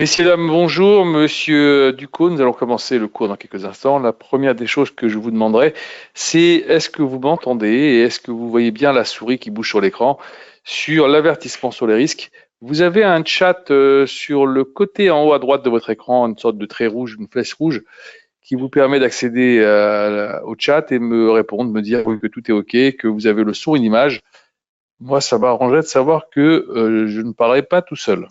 Messieurs, dames, bonjour. Monsieur Ducos, nous allons commencer le cours dans quelques instants. La première des choses que je vous demanderai, c'est est-ce que vous m'entendez et est-ce que vous voyez bien la souris qui bouge sur l'écran sur l'avertissement sur les risques. Vous avez un chat sur le côté en haut à droite de votre écran, une sorte de trait rouge, une flèche rouge, qui vous permet d'accéder au chat et me répondre, me dire que tout est OK, que vous avez le son et l'image. Moi, ça m'arrangerait de savoir que je ne parlerai pas tout seul.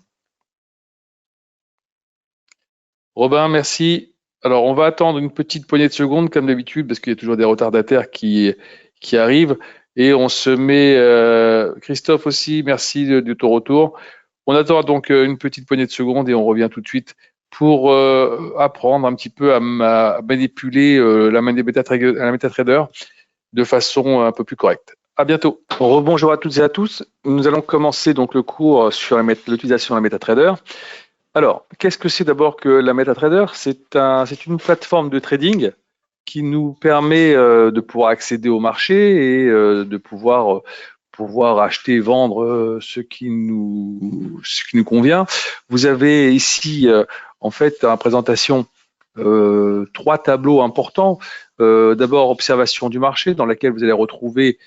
Robin, merci. Alors, on va attendre une petite poignée de secondes, comme d'habitude, parce qu'il y a toujours des retardataires qui arrivent. Et on se met, Christophe aussi, merci de ton retour. On attend donc une petite poignée de secondes et on revient tout de suite pour apprendre un petit peu à manipuler la MetaTrader de façon un peu plus correcte. À bientôt. Rebonjour à toutes et à tous. Nous allons commencer donc le cours sur l'utilisation de la MetaTrader. Alors, qu'est-ce que c'est d'abord que la MetaTrader? C'est une plateforme de trading qui nous permet de pouvoir accéder au marché et de pouvoir acheter et vendre ce qui nous convient. Vous avez ici, en fait, en présentation, trois tableaux importants. D'abord, observation du marché, dans laquelle vous allez retrouver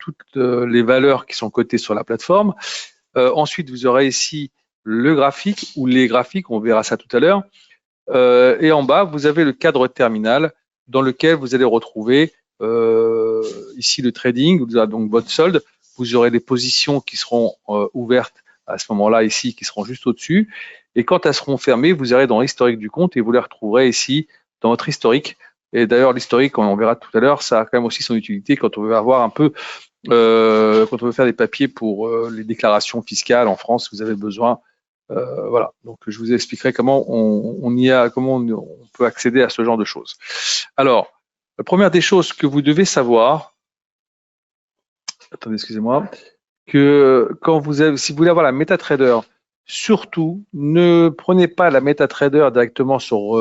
toutes les valeurs qui sont cotées sur la plateforme. Ensuite, vous aurez ici le graphique ou les graphiques, on verra ça tout à l'heure. Et en bas, vous avez le cadre terminal dans lequel vous allez retrouver ici le trading, vous avez donc votre solde, vous aurez des positions qui seront ouvertes à ce moment-là ici, qui seront juste au-dessus. Et quand elles seront fermées, vous irez dans l'historique du compte et vous les retrouverez ici dans votre historique. Et d'ailleurs, l'historique, on verra tout à l'heure, ça a quand même aussi son utilité quand on veut avoir un peu, quand on veut faire des papiers pour les déclarations fiscales en France, vous avez besoin. Voilà, donc je vous expliquerai comment comment on peut accéder à ce genre de choses. Alors, la première des choses que vous devez savoir, attendez, excusez-moi, que si vous voulez avoir la MetaTrader, surtout ne prenez pas la MetaTrader directement sur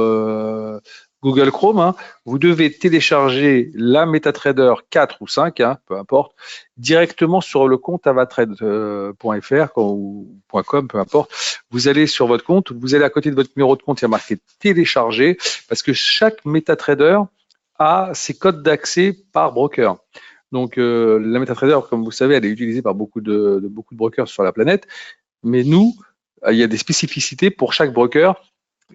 Google Chrome, hein. Vous devez télécharger la MetaTrader 4 ou 5, hein, peu importe, directement sur le compte avatrade.fr ou .com, peu importe. Vous allez sur votre compte, vous allez à côté de votre numéro de compte, il y a marqué télécharger, parce que chaque MetaTrader a ses codes d'accès par broker. Donc la MetaTrader, comme vous savez, elle est utilisée par beaucoup de brokers sur la planète, mais nous, il y a des spécificités pour chaque broker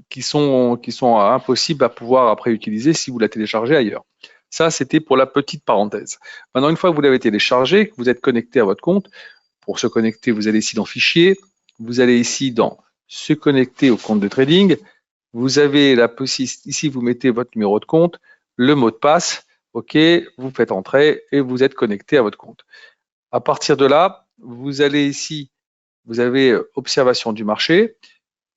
qui sont impossibles à pouvoir après utiliser si vous la téléchargez ailleurs. Ça, c'était pour la petite parenthèse. Maintenant, une fois que vous l'avez téléchargé, que vous êtes connecté à votre compte, pour se connecter, vous allez ici dans Fichier, vous allez ici dans Se connecter au compte de trading, vous avez la possibilité, ici vous mettez votre numéro de compte, le mot de passe, OK, vous faites entrer et vous êtes connecté à votre compte. À partir de là, vous allez ici, vous avez observation du marché.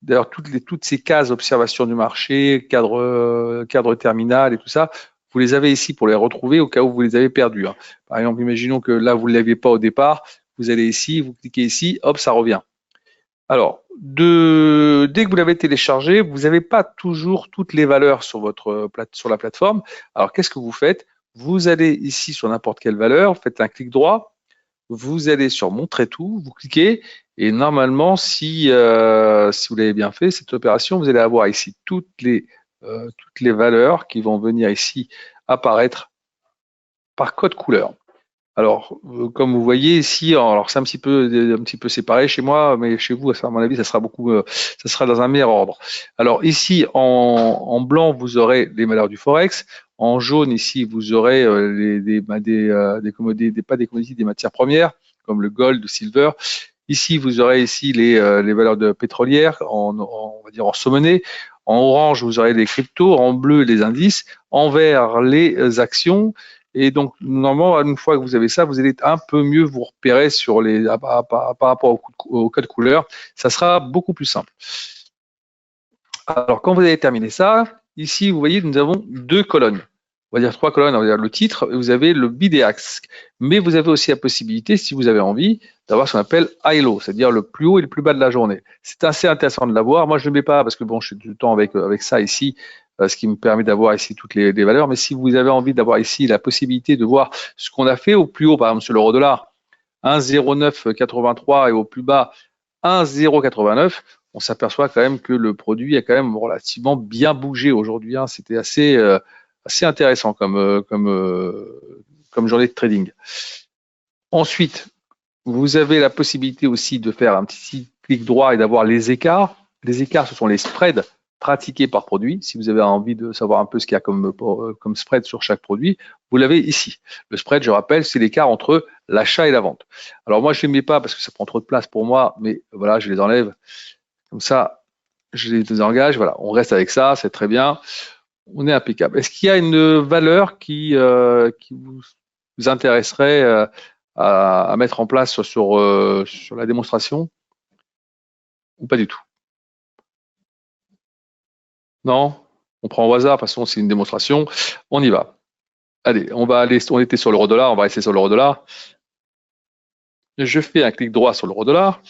D'ailleurs, toutes ces cases observation du marché, cadre terminal et tout ça, vous les avez ici pour les retrouver au cas où vous les avez perdus, hein. Par exemple, imaginons que là, vous ne l'aviez pas au départ, vous allez ici, vous cliquez ici, hop, ça revient. Alors, dès que vous l'avez téléchargé, vous n'avez pas toujours toutes les valeurs sur la plateforme. Alors, qu'est-ce que vous faites? Vous allez ici sur n'importe quelle valeur, faites un clic droit, vous allez sur Montrer tout, vous cliquez, et normalement, si vous l'avez bien fait, cette opération, vous allez avoir ici toutes les valeurs qui vont venir ici apparaître par code couleur. Alors, comme vous voyez ici, alors c'est un petit peu séparé chez moi, mais chez vous, à mon avis, ça sera ça sera dans un meilleur ordre. Alors ici, en blanc, vous aurez les valeurs du forex. En jaune, ici, vous aurez pas des commodities, des matières premières, comme le gold, le silver. Ici, vous aurez ici les valeurs de pétrolières, on va dire en sous-monnaie. En orange, vous aurez les cryptos. En bleu, les indices. En vert, les actions. Et donc, normalement, une fois que vous avez ça, vous allez un peu mieux vous repérer par rapport au code couleur. Ça sera beaucoup plus simple. Alors, quand vous avez terminé ça, ici, vous voyez, nous avons deux colonnes. On va dire trois colonnes, on va dire le titre, et vous avez le bid et axe. Mais vous avez aussi la possibilité, si vous avez envie, d'avoir ce qu'on appelle high low, c'est-à-dire le plus haut et le plus bas de la journée. C'est assez intéressant de l'avoir. Moi, je ne le mets pas parce que bon, je suis tout le temps avec ça ici, ce qui me permet d'avoir ici toutes les valeurs. Mais si vous avez envie d'avoir ici la possibilité de voir ce qu'on a fait au plus haut, par exemple sur l'euro-dollar, 1,0983 et au plus bas 1,089, on s'aperçoit quand même que le produit a quand même relativement bien bougé aujourd'hui, hein. C'était assez intéressant comme journée de trading. Ensuite, vous avez la possibilité aussi de faire un petit clic droit et d'avoir les écarts. Les écarts, ce sont les spreads pratiqués par produit. Si vous avez envie de savoir un peu ce qu'il y a comme spread sur chaque produit, vous l'avez ici. Le spread, je rappelle, c'est l'écart entre l'achat et la vente. Alors moi, je ne les mets pas parce que ça prend trop de place pour moi, mais voilà, je les enlève. Comme ça, je les désengage. Voilà, on reste avec ça, c'est très bien. On est impeccable. Est-ce qu'il y a une valeur qui vous intéresserait à mettre en place sur la démonstration ou pas du tout? Non? On prend au hasard, de toute façon c'est une démonstration, on y va. Allez, on était sur l'euro-dollar, on va rester sur l'euro-dollar. Je fais un clic droit sur l'euro-dollar,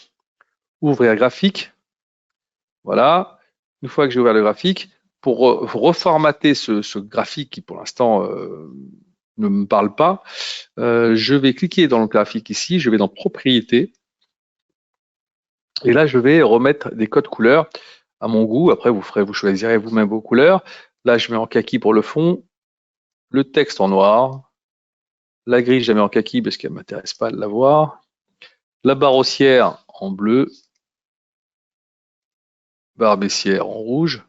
ouvrir graphique, voilà. Une fois que j'ai ouvert le graphique, pour reformater ce graphique qui pour l'instant ne me parle pas, je vais cliquer dans le graphique ici, je vais dans propriétés, et là je vais remettre des codes couleurs à mon goût. Après vous choisirez vous-même vos couleurs. Là je mets en kaki pour le fond, le texte en noir, la grille je la mets en kaki parce qu'elle ne m'intéresse pas de la voir, la barre haussière en bleu, barre baissière en rouge,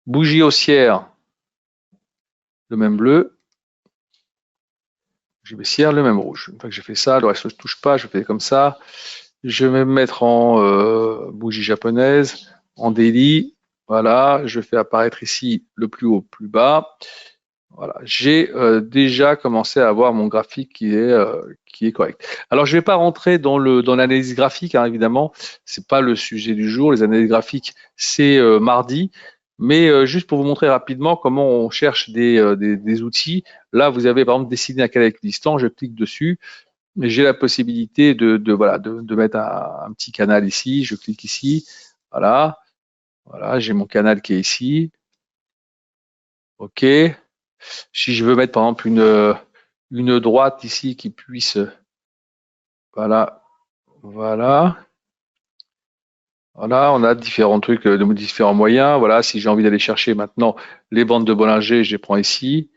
bougie haussière le même bleu, bougie baissière le même rouge. Une fois que j'ai fait ça, le reste ne se touche pas, je fais comme ça. Je vais me mettre en bougie japonaise, en daily. Voilà, je fais apparaître ici le plus haut, plus bas. Voilà, j'ai déjà commencé à avoir mon graphique qui est correct. Alors, je ne vais pas rentrer dans l'analyse graphique, hein, évidemment. C'est pas le sujet du jour. Les analyses graphiques, c'est mardi. Mais juste pour vous montrer rapidement comment on cherche des outils. Là, vous avez par exemple dessiné un canal équidistant. Je clique dessus. J'ai la possibilité de mettre un petit canal ici. Je clique ici. Voilà. Voilà, j'ai mon canal qui est ici. OK. Si je veux mettre par exemple une droite ici qui puisse, voilà, voilà, voilà, on a différents trucs, différents moyens. Voilà, si j'ai envie d'aller chercher maintenant les bandes de Bollinger, je les prends ici.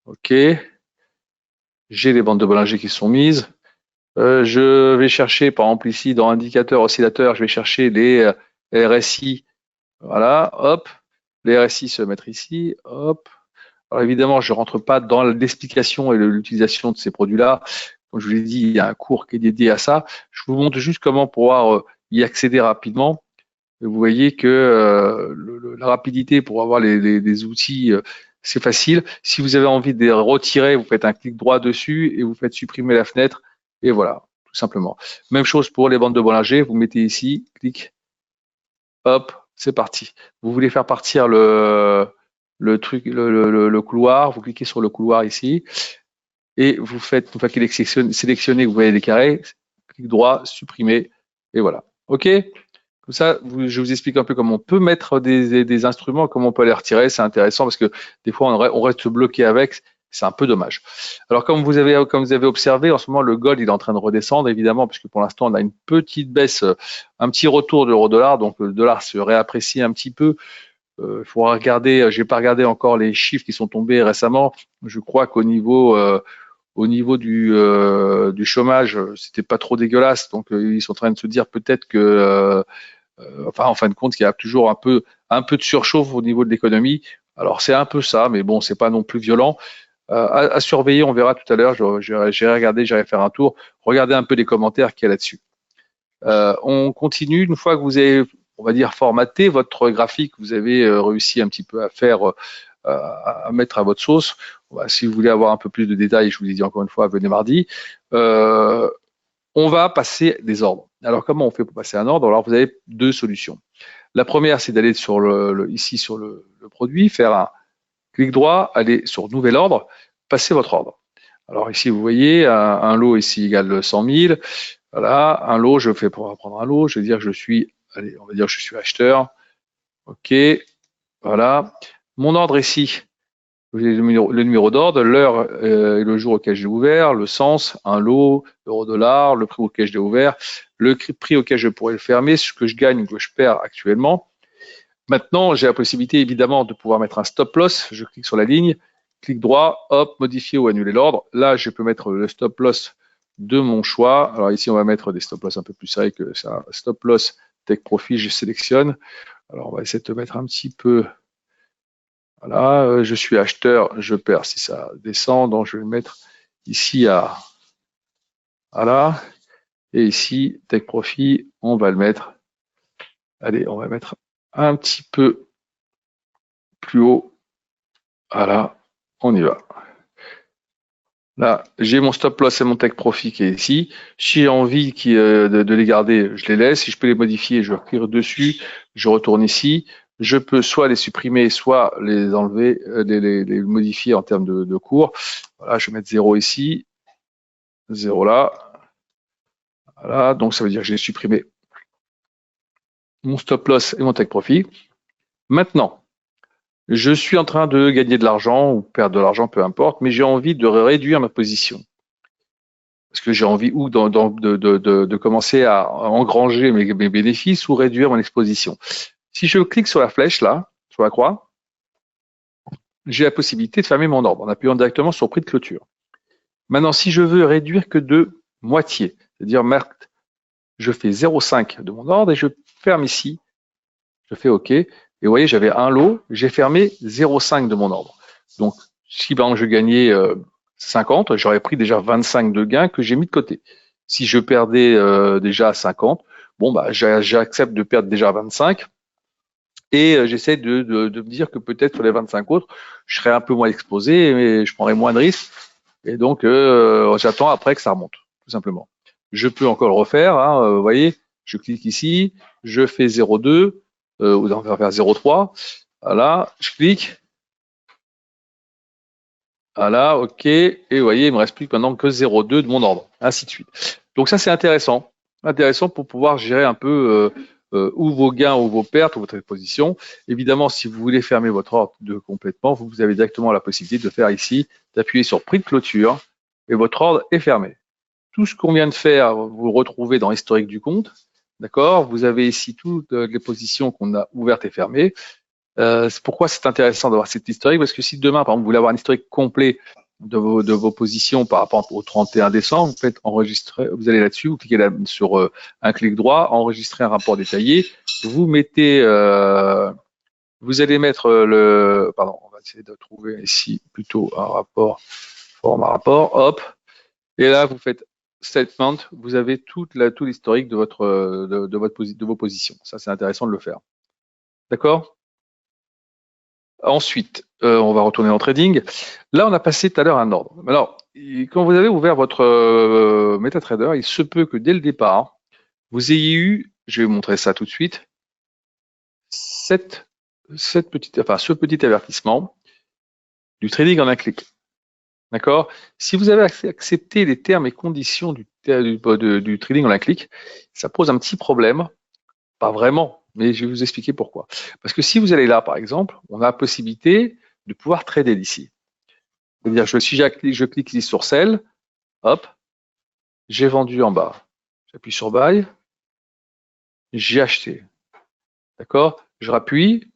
OK. J'ai les bandes de Bollinger qui sont mises. Je vais chercher, par exemple ici dans indicateur oscillateur, je vais chercher les RSI. Voilà, hop. Les RSI se mettre ici, hop. Alors évidemment, je ne rentre pas dans l'explication et l'utilisation de ces produits-là. Comme je vous l'ai dit, il y a un cours qui est dédié à ça. Je vous montre juste comment pouvoir y accéder rapidement. Et vous voyez que la rapidité pour avoir les outils, c'est facile. Si vous avez envie de les retirer, vous faites un clic droit dessus et vous faites supprimer la fenêtre. Et voilà, tout simplement. Même chose pour les bandes de Bollinger. Vous mettez ici, clic, hop, c'est parti. Vous voulez faire partir le couloir, vous cliquez sur le couloir ici et vous faites, une fois qu'il est sélectionné, vous voyez les carrés, clic droit, supprimer et voilà. OK? Comme ça, je vous explique un peu comment on peut mettre des instruments, comment on peut les retirer. C'est intéressant parce que des fois, on reste bloqué avec. C'est un peu dommage. Alors, comme vous avez observé, en ce moment, le gold il est en train de redescendre, évidemment, puisque pour l'instant, on a une petite baisse, un petit retour de l'euro-dollar. Donc, le dollar se réapprécie un petit peu. Il faudra regarder, j'ai pas regardé encore les chiffres qui sont tombés récemment. Je crois qu'au niveau du chômage, c'était pas trop dégueulasse. Donc ils sont en train de se dire peut-être que, enfin en fin de compte, qu'il y a toujours un peu de surchauffe au niveau de l'économie. Alors c'est un peu ça, mais bon, c'est pas non plus violent. À surveiller, on verra tout à l'heure. J'irai regarder, j'irai faire un tour, regarder un peu les commentaires qu'il y a là-dessus. On continue une fois que vous avez, on va dire, formaté votre graphique, vous avez réussi un petit peu à faire, à mettre à votre sauce. Si vous voulez avoir un peu plus de détails, je vous l'ai dit encore une fois, venez mardi. On va passer des ordres. Alors comment on fait pour passer un ordre? Alors vous avez deux solutions. La première, c'est d'aller sur ici sur le produit, faire un clic droit, aller sur nouvel ordre, passer votre ordre. Alors ici, vous voyez, un lot ici égale 100 000. Voilà, un lot, je fais pour prendre un lot, je vais dire que je suis, allez, on va dire que je suis acheteur. OK, voilà. Mon ordre ici, le numéro d'ordre, l'heure et le jour auquel j'ai ouvert, le sens, un lot, euro-dollar, le prix auquel je l'ai ouvert, le prix auquel je pourrais le fermer, ce que je gagne ou que je perds actuellement. Maintenant, j'ai la possibilité évidemment de pouvoir mettre un stop loss. Je clique sur la ligne, clic droit, hop, modifier ou annuler l'ordre. Là, je peux mettre le stop loss de mon choix. Alors ici, on va mettre des stop loss un peu plus serrés que ça. Stop loss Take Profit, je sélectionne. Alors, on va essayer de te mettre un petit peu. Voilà, je suis acheteur, je perds si ça descend, donc je vais le mettre ici à là. Et ici, Take Profit, on va le mettre. Allez, on va mettre un petit peu plus haut. Voilà, on y va. Là, j'ai mon stop loss et mon take profit qui est ici. Si j'ai envie de les garder, je les laisse. Si je peux les modifier, je clique dessus, je retourne ici. Je peux soit les supprimer, soit les enlever, les modifier en termes de cours. Voilà, je vais mettre 0 ici, 0 là. Voilà, donc ça veut dire que j'ai supprimé mon stop loss et mon take profit. Maintenant, je suis en train de gagner de l'argent ou perdre de l'argent, peu importe, mais j'ai envie de réduire ma position. Parce que j'ai envie ou de commencer à engranger mes bénéfices ou réduire mon exposition. Si je clique sur la flèche là, sur la croix, j'ai la possibilité de fermer mon ordre en appuyant directement sur prix de clôture. Maintenant, si je veux réduire que de moitié, c'est-à-dire je fais 0,5 de mon ordre et je ferme ici, je fais OK. Et vous voyez, j'avais un lot, j'ai fermé 0,5 de mon ordre. Donc, si par exemple je gagnais 50, j'aurais pris déjà 25 de gains que j'ai mis de côté. Si je perdais déjà 50, bon bah j'accepte de perdre déjà 25 et j'essaie de me dire que peut-être sur les 25 autres, je serais un peu moins exposé, mais je prendrais moins de risques. Et donc j'attends après que ça remonte, tout simplement. Je peux encore le refaire, hein, vous voyez, je clique ici, je fais 0,2 ou on va faire 0,3. Voilà, je clique. Voilà, OK. Et vous voyez, il me reste plus maintenant que 0,2 de mon ordre, ainsi de suite. Donc ça, c'est intéressant. Intéressant pour pouvoir gérer un peu ou vos gains ou vos pertes ou votre exposition. Évidemment, si vous voulez fermer votre ordre complètement, vous avez directement la possibilité de faire ici, d'appuyer sur prix de clôture et votre ordre est fermé. Tout ce qu'on vient de faire, vous le retrouvez dans l'historique du compte. D'accord? Vous avez ici toutes les positions qu'on a ouvertes et fermées. Pourquoi c'est intéressant d'avoir cet historique? Parce que si demain, par exemple, vous voulez avoir un historique complet de vos positions par rapport au 31 décembre, vous faites enregistrer, vous allez là-dessus, vous cliquez là, sur un clic droit, enregistrer un rapport détaillé, vous mettez, vous allez mettre pardon, on va essayer de trouver ici plutôt un rapport, format rapport, hop, et là vous faites statement, vous avez tout l'historique de de vos positions. Ça, c'est intéressant de le faire. D'accord? Ensuite, on va retourner en trading. Là, on a passé tout à l'heure un ordre. Alors, quand vous avez ouvert votre MetaTrader, il se peut que dès le départ, vous ayez eu, je vais vous montrer ça tout de suite, ce petit avertissement du trading en un clic. D'accord? Si vous avez accepté les termes et conditions du trading en un clic, ça pose un petit problème. Pas vraiment, mais je vais vous expliquer pourquoi. Parce que si vous allez là, par exemple, on a la possibilité de pouvoir trader d'ici. C'est-à-dire, si je clique ici sur Sell, hop, j'ai vendu en bas. J'appuie sur Buy, j'ai acheté. D'accord? Je rappuie,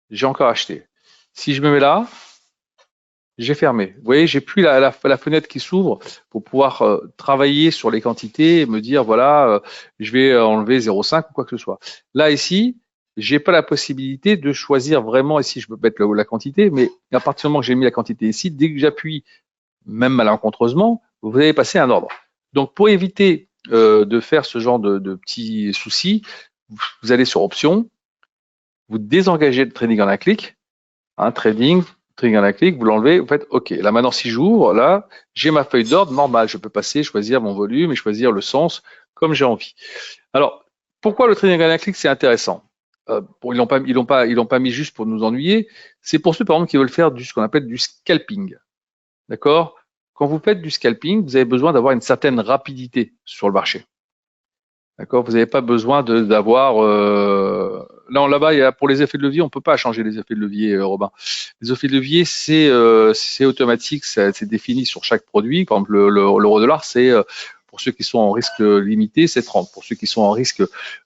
j'ai encore acheté. Si je me mets là, j'ai fermé. Vous voyez, j'ai plus la fenêtre qui s'ouvre pour pouvoir travailler sur les quantités et me dire, voilà, je vais enlever 0,5 ou quoi que ce soit. Là, ici, j'ai pas la possibilité de choisir vraiment ici, je peux mettre la quantité, mais à partir du moment que j'ai mis la quantité ici, dès que j'appuie, même malencontreusement, vous allez passer un ordre. Donc, pour éviter de faire ce genre de petits soucis, vous allez sur Options, vous désengagez le trading en un clic, trading en un clic, vous l'enlevez, vous faites OK. Là, maintenant, si j'ouvre, là, j'ai ma feuille d'ordre normale. Je peux passer, choisir mon volume et choisir le sens comme j'ai envie. Alors, pourquoi le trading en un clic, c'est intéressant? Ils l'ont pas mis juste pour nous ennuyer. C'est pour ceux, par exemple, qui veulent faire ce qu'on appelle du scalping. D'accord? Quand vous faites du scalping, vous avez besoin d'avoir une certaine rapidité sur le marché. D'accord? Vous n'avez pas besoin d'avoir là, là-bas, pour les effets de levier, on peut pas changer les effets de levier, Robin. Les effets de levier, c'est automatique, c'est défini sur chaque produit. Par exemple, l'euro-dollar, c'est pour ceux qui sont en risque limité, c'est 30. Pour ceux qui sont en risque,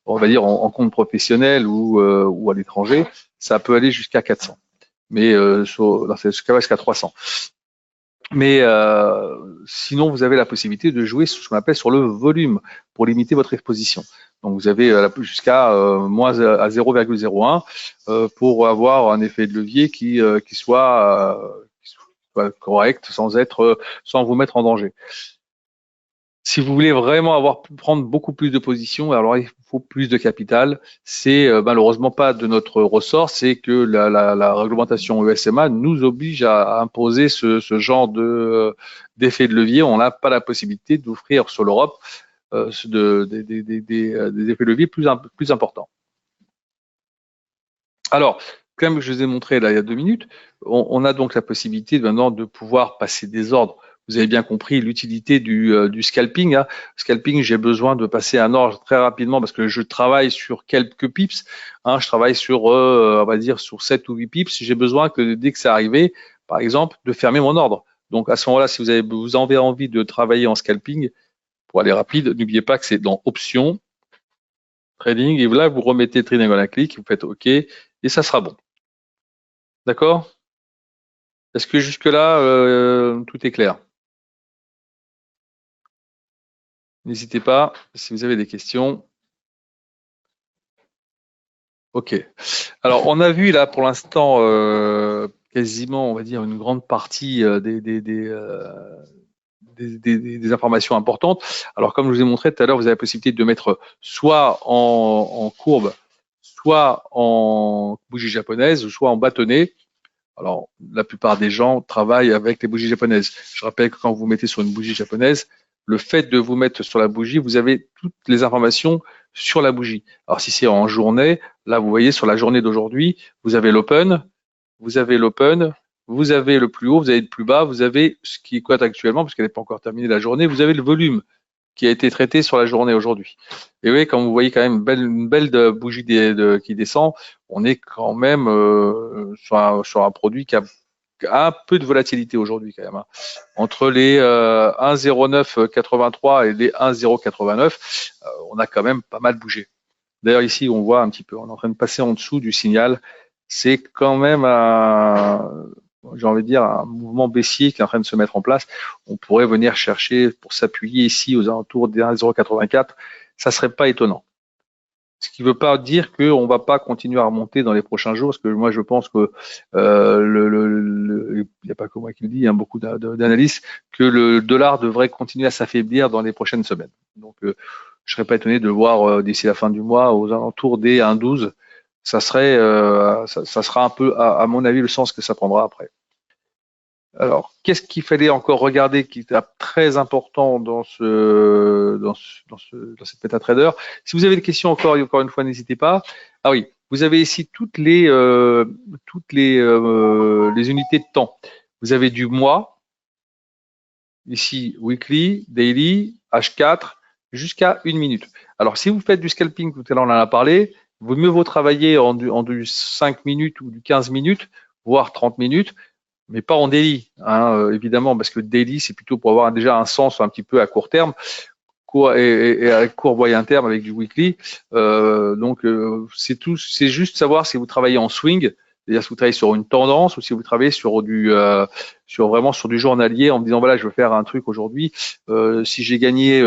on va dire en compte professionnel ou à l'étranger, ça peut aller jusqu'à 400. Mais dans ce cas jusqu'à 300. Mais sinon, vous avez la possibilité de jouer sur ce qu'on appelle sur le volume pour limiter votre exposition. Donc, vous avez jusqu'à moins à 0,01 pour avoir un effet de levier qui soit correct sans vous mettre en danger. Si vous voulez vraiment prendre beaucoup plus de positions, alors il faut plus de capital. C'est malheureusement pas de notre ressort, c'est que la réglementation ESMA nous oblige à imposer ce genre d'effet de levier. On n'a pas la possibilité d'offrir sur l'Europe des effets de levier plus importants. Alors, comme je vous ai montré là il y a 2 minutes, on a donc la possibilité maintenant de pouvoir passer des ordres. Vous avez bien compris l'utilité du scalping. Hein. Scalping, j'ai besoin de passer un ordre très rapidement parce que je travaille sur quelques pips. Hein, je travaille sur, on va dire, sur 7 ou 8 pips. J'ai besoin que dès que c'est arrivé, par exemple, de fermer mon ordre. Donc à ce moment-là, si vous avez envie de travailler en scalping, pour aller rapide, n'oubliez pas que c'est dans Options, Trading, et là, vous remettez Trading on la clic, vous faites OK, et ça sera bon. D'accord? Est-ce que jusque-là, tout est clair? N'hésitez pas si vous avez des questions. OK. Alors, on a vu là pour l'instant quasiment, on va dire, une grande partie des informations importantes. Alors, comme je vous ai montré tout à l'heure, vous avez la possibilité de mettre soit en courbe, soit en bougie japonaise, ou soit en bâtonnet. Alors, la plupart des gens travaillent avec les bougies japonaises. Je rappelle que quand vous mettez sur une bougie japonaise, le fait de vous mettre sur la bougie, vous avez toutes les informations sur la bougie. Alors, si c'est en journée, là, vous voyez sur la journée d'aujourd'hui, vous avez l'open, vous avez l'open, vous avez le plus haut, vous avez le plus bas, vous avez ce qui est cote actuellement, parce qu'elle n'est pas encore terminée la journée, vous avez le volume qui a été traité sur la journée aujourd'hui. Et oui, quand vous voyez quand même une belle bougie qui descend, on est quand même sur un produit qui a un peu de volatilité aujourd'hui quand même. Hein. Entre les 1,0983 et les 1,089, on a quand même pas mal bougé. D'ailleurs ici, on voit un petit peu, on est en train de passer en dessous du signal. C'est quand même j'ai envie de dire, un mouvement baissier qui est en train de se mettre en place. On pourrait venir chercher pour s'appuyer ici aux alentours des 1,084. Ça serait pas étonnant. Ce qui ne veut pas dire qu'on ne va pas continuer à remonter dans les prochains jours, parce que moi je pense que il n'y a pas que moi qui le dis, il y a beaucoup d'analystes, que le dollar devrait continuer à s'affaiblir dans les prochaines semaines. Donc je ne serais pas étonné de voir d'ici la fin du mois aux alentours des 1,12. Ça sera un peu, à mon avis, le sens que ça prendra après. Alors, qu'est-ce qu'il fallait encore regarder qui est très important dans cette MetaTrader? Si vous avez des questions encore une fois, n'hésitez pas. Ah oui, vous avez ici toutes les unités de temps. Vous avez du mois, ici weekly, daily, H4, jusqu'à 1 minute. Alors, si vous faites du scalping, tout à l'heure on en a parlé, vaut mieux vous travailler en du 5 minutes ou du 15 minutes, voire 30 minutes, mais pas en daily, hein, évidemment, parce que daily, c'est plutôt pour avoir déjà un sens un petit peu à court terme, et à court moyen terme avec du weekly. Donc, c'est juste savoir si vous travaillez en swing, c'est-à-dire si vous travaillez sur une tendance ou si vous travaillez sur vraiment sur du journalier en me disant voilà, je veux faire un truc aujourd'hui. Si j'ai gagné,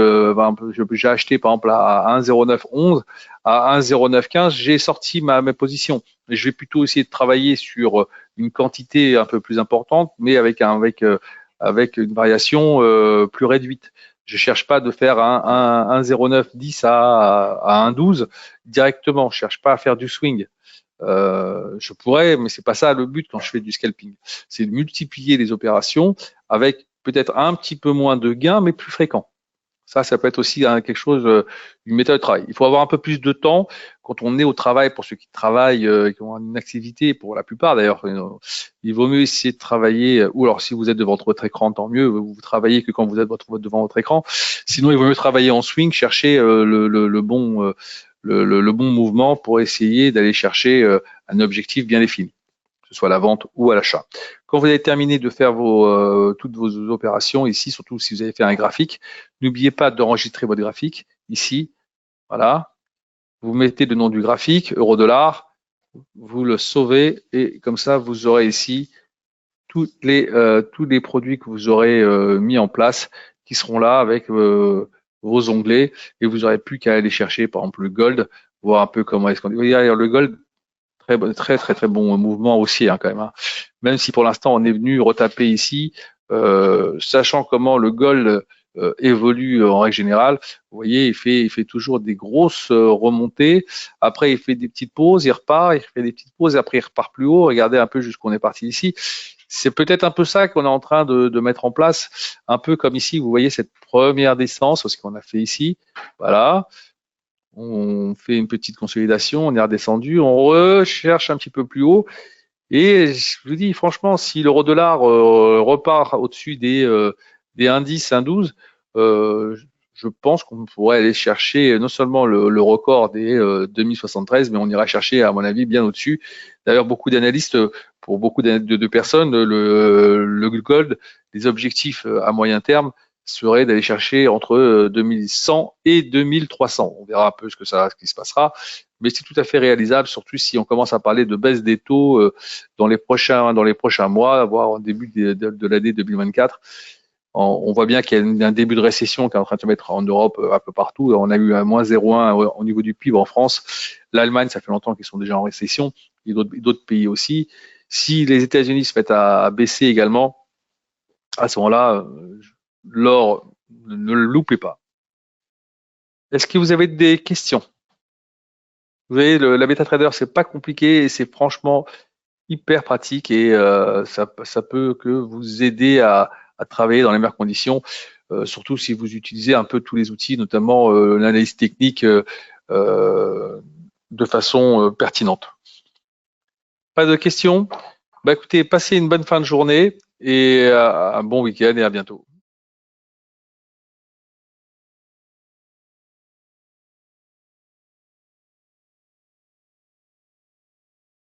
j'ai acheté par exemple à 1,0911, à 1,0915, j'ai sorti mes positions. Et je vais plutôt essayer de travailler sur une quantité un peu plus importante, mais avec une variation plus réduite. Je cherche pas de faire un 0,910 à 1,12 directement. Je cherche pas à faire du swing. Je pourrais, mais c'est pas ça le but quand je fais du scalping. C'est de multiplier les opérations avec peut-être un petit peu moins de gains, mais plus fréquents. Ça peut être aussi quelque chose, une méthode de travail. Il faut avoir un peu plus de temps quand on est au travail, pour ceux qui travaillent, qui ont une activité, pour la plupart d'ailleurs. Il vaut mieux essayer de travailler, ou alors si vous êtes devant votre écran, tant mieux, vous travaillez que quand vous êtes devant votre écran. Sinon, il vaut mieux travailler en swing, chercher le bon le bon mouvement pour essayer d'aller chercher un objectif bien défini, que ce soit à la vente ou à l'achat. Quand vous avez terminé de faire toutes vos opérations ici, surtout si vous avez fait un graphique, n'oubliez pas d'enregistrer votre graphique ici. Voilà. Vous mettez le nom du graphique, euro-dollar, vous le sauvez et comme ça, vous aurez ici tous les produits que vous aurez mis en place qui seront là avec vos onglets et vous n'aurez plus qu'à aller chercher, par exemple, le gold, voir un peu comment est-ce qu'on dit. Vous voyez, le gold, très bon mouvement haussier quand même. Même si pour l'instant on est venu retaper ici, sachant comment le gold évolue en règle générale, vous voyez, il fait toujours des grosses remontées. Après, il fait des petites pauses, il repart, il fait des petites pauses et après il repart plus haut. Regardez un peu jusqu'où on est parti ici. C'est peut-être un peu ça qu'on est en train de mettre en place, un peu comme ici, vous voyez cette première descente, ce qu'on a fait ici. Voilà. On fait une petite consolidation, on est redescendu, on recherche un petit peu plus haut. Et je vous dis, franchement, si l'euro-dollar repart au-dessus des indices 1,12, je pense qu'on pourrait aller chercher non seulement le record des 2073, mais on ira chercher, à mon avis, bien au-dessus. D'ailleurs, beaucoup d'analystes, pour beaucoup de personnes, le gold, les objectifs à moyen terme, serait d'aller chercher entre 2100 et 2300. On verra un peu ce qui se passera, mais c'est tout à fait réalisable, surtout si on commence à parler de baisse des taux dans les prochains mois, voire au début de l'année 2024. On voit bien qu'il y a un début de récession qui est en train de se mettre en Europe un peu partout. On a eu un moins 0,1 au niveau du PIB en France. L'Allemagne, ça fait longtemps qu'ils sont déjà en récession, et d'autres pays aussi. Si les États-Unis se mettent à baisser également, à ce moment-là, l'or, ne le loupez pas. Est-ce que vous avez des questions? Vous voyez, la MetaTrader, c'est pas compliqué et c'est franchement hyper pratique et ça peut que vous aider à travailler dans les meilleures conditions, surtout si vous utilisez un peu tous les outils, notamment l'analyse technique de façon pertinente. Pas de questions? Bah écoutez, passez une bonne fin de journée et un bon week-end et à bientôt.